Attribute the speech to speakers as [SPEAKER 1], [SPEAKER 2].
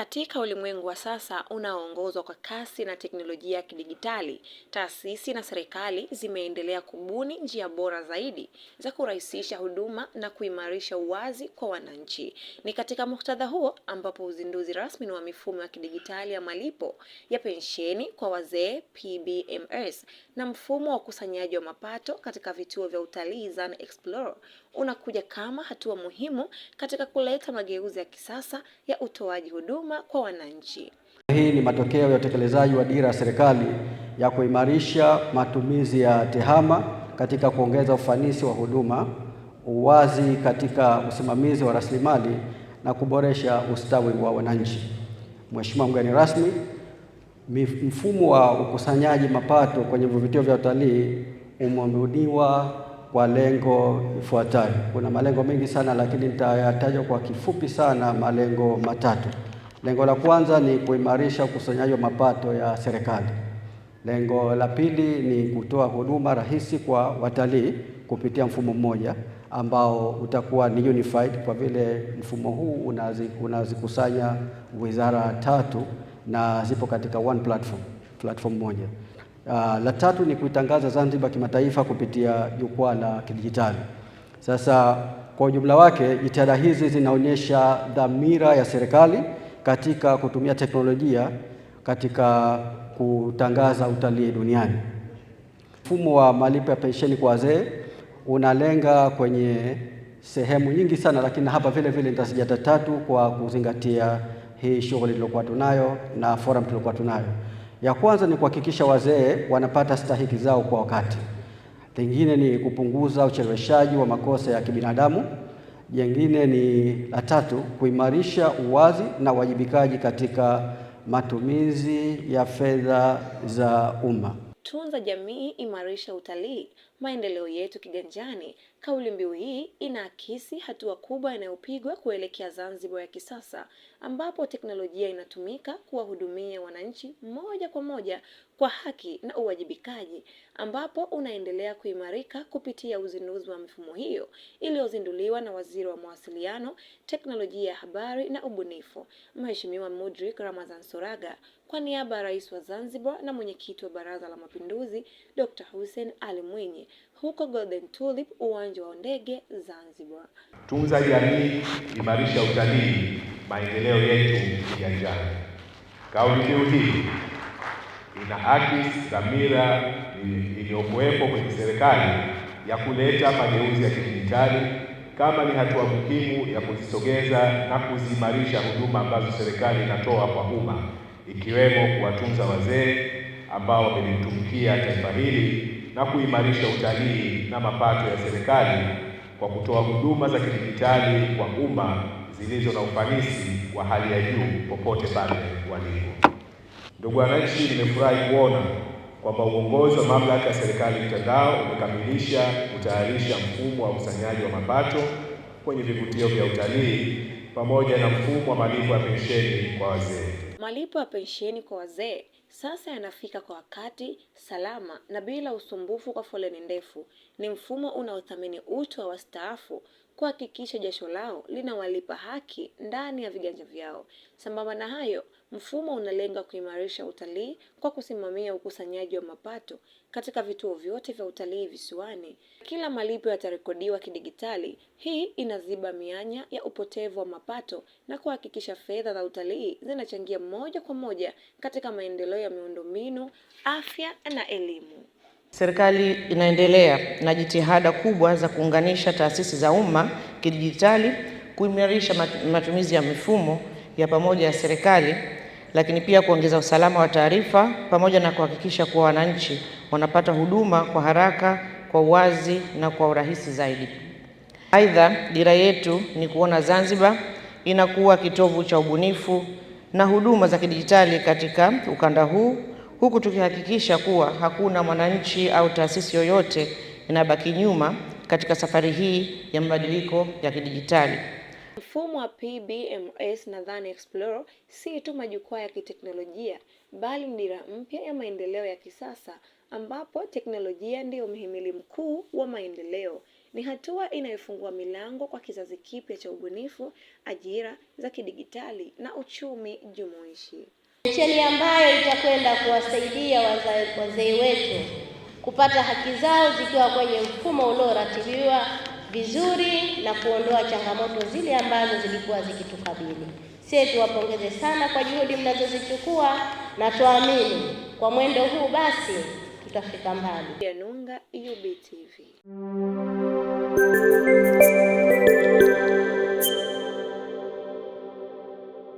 [SPEAKER 1] Katika ulimwengu wa sasa unaoongozwa kwa kasi na teknolojia ya kidijitali, taasisi na serikali zimeendelea kubuni njia bora zaidi za kurahisisha huduma na kuimarisha uwazi kwa wananchi. Ni katika muktadha huo ambapo uzinduzi rasmi wa mifumo ya kidijitali ya malipo ya pensheni kwa wazee PBMS na mfumo wa ukusanyaji wa mapato katika vituo vya utalii Zan Explorer unakuja kama hatua muhimu katika kuleta mageuzi ya kisasa ya utoaji huduma kwa wananchi.
[SPEAKER 2] Hii ni matokeo ya utekelezaji wa dira ya serikali ya kuimarisha matumizi ya TEHAMA katika kuongeza ufanisi wa huduma, uwazi katika usimamizi wa rasilimali na kuboresha ustawi wa wananchi. Mheshimiwa mgeni rasmi, mfumo wa ukusanyaji mapato kwenye vivutio vya utalii umebuniwa kwa lengo ifuatayo. Kuna malengo mengi sana, lakini nitayataja kwa kifupi sana malengo matatu. Lengo la kwanza ni kuimarisha ukusanyaji wa mapato ya serikali. Lengo la pili ni kutoa huduma rahisi kwa watalii kupitia mfumo mmoja ambao utakuwa ni unified, kwa vile mfumo huu unazikusanya wizara tatu na zipo katika one platform moja. La tatu ni kuitangaza Zanzibar kimataifa kupitia jukwaa la kidijitali. Sasa kwa ujumla wake, jitihada hizi zinaonyesha dhamira ya serikali katika kutumia teknolojia katika kutangaza utalii duniani. Mfumo wa malipo ya pensheni kwa wazee unalenga kwenye sehemu nyingi sana, lakini hapa vile vile nitasijata tatu kwa kuzingatia hii shughuli tuliokuwa tunayo na forum tuliokuwa tunayo. Ya kwanza ni kuhakikisha wazee wanapata stahiki zao kwa wakati. Lingine ni kupunguza ucheleweshaji wa makosa ya kibinadamu. Jingine ni la tatu, kuimarisha uwazi na uwajibikaji katika matumizi ya fedha za umma.
[SPEAKER 1] Tunza jamii, imarisha utalii, maendeleo yetu kiganjani. Kauli mbiu hii inaakisi hatua kubwa inayopigwa kuelekea Zanzibar ya kisasa, ambapo teknolojia inatumika kuwahudumia wananchi moja kwa moja kwa haki na uwajibikaji, ambapo unaendelea kuimarika kupitia uzinduzi wa mifumo hiyo iliyozinduliwa na Waziri wa Mawasiliano, Teknolojia ya Habari na Ubunifu, Mheshimiwa Mudrik Ramadhan Soraga, kwa niaba ya Rais wa Zanzibar na Mwenyekiti wa Baraza la Mapinduzi, Dr. Hussein Ali Mwinyi, huko Golden Tulip, uwanja wa ndege Zanzibar.
[SPEAKER 3] Tunza jamii, imarisha utalii, maendeleo yetu kiganjani. Kauli mbiu hii inaakisi dhamira iliyokuwepo kwenye serikali ya kuleta mageuzi ya kidijitali kama ni hatua muhimu ya kuzisogeza na kuzimarisha huduma ambazo serikali inatoa kwa umma, ikiwemo kuwatunza wazee ambao wamelitumikia taifa hili na kuimarisha utalii na mapato ya serikali kwa kutoa huduma za kidijitali kwa umma zilizo na ufanisi wa hali ya juu popote pale walipo. Ndugu wananchi, nimefurahi kuona kwamba uongozi wa mamlaka ya serikali mtandao umekamilisha kutayarisha mfumo wa ukusanyaji wa mapato kwenye vivutio vya utalii pamoja na mfumo wa malipo ya pensheni kwa wazee.
[SPEAKER 1] Malipo ya pensheni kwa wazee sasa yanafika kwa wakati, salama na bila usumbufu kwa foleni ndefu. Ni mfumo unaothamini utu wa wastaafu, kuhakikisha jasho lao linawalipa haki ndani ya viganja vyao. Sambamba na hayo, mfumo unalenga kuimarisha utalii kwa kusimamia ukusanyaji wa mapato katika vituo vyote vya utalii visiwani. Kila malipo yatarekodiwa kidigitali. Hii inaziba mianya ya upotevu wa mapato na kuhakikisha fedha za utalii zinachangia moja kwa moja katika maendeleo ya miundombinu, afya na elimu.
[SPEAKER 4] Serikali inaendelea na jitihada kubwa za kuunganisha taasisi za umma kidijitali, kuimarisha matumizi ya mifumo ya pamoja ya serikali, lakini pia kuongeza usalama wa taarifa pamoja na kuhakikisha kuwa wananchi wanapata huduma kwa haraka, kwa uwazi na kwa urahisi zaidi. Aidha, dira yetu ni kuona Zanzibar inakuwa kitovu cha ubunifu na huduma za kidijitali katika ukanda huu, huku tukihakikisha kuwa hakuna mwananchi au taasisi yoyote inabaki nyuma katika safari hii ya mabadiliko ya kidijitali.
[SPEAKER 1] Mfumo wa PBMS na Zan Explorer si tu majukwaa ya kiteknolojia, bali ni dira mpya ya maendeleo ya kisasa, ambapo teknolojia ndiyo mhimili mkuu wa maendeleo. ni hatua inayofungua milango kwa kizazi kipya cha ubunifu, ajira za kidigitali na uchumi jumuishi.
[SPEAKER 5] Pensheni ambayo itakwenda kuwasaidia wazee wetu kupata haki zao zikiwa kwenye mfumo ulioratibiwa vizuri na kuondoa changamoto zile ambazo zilikuwa zikitukabili. Sisi tuwapongeze sana kwa juhudi mnazozichukua na tuamini kwa mwendo huu basi tutafika mbali.
[SPEAKER 1] Yanunga, UBTV.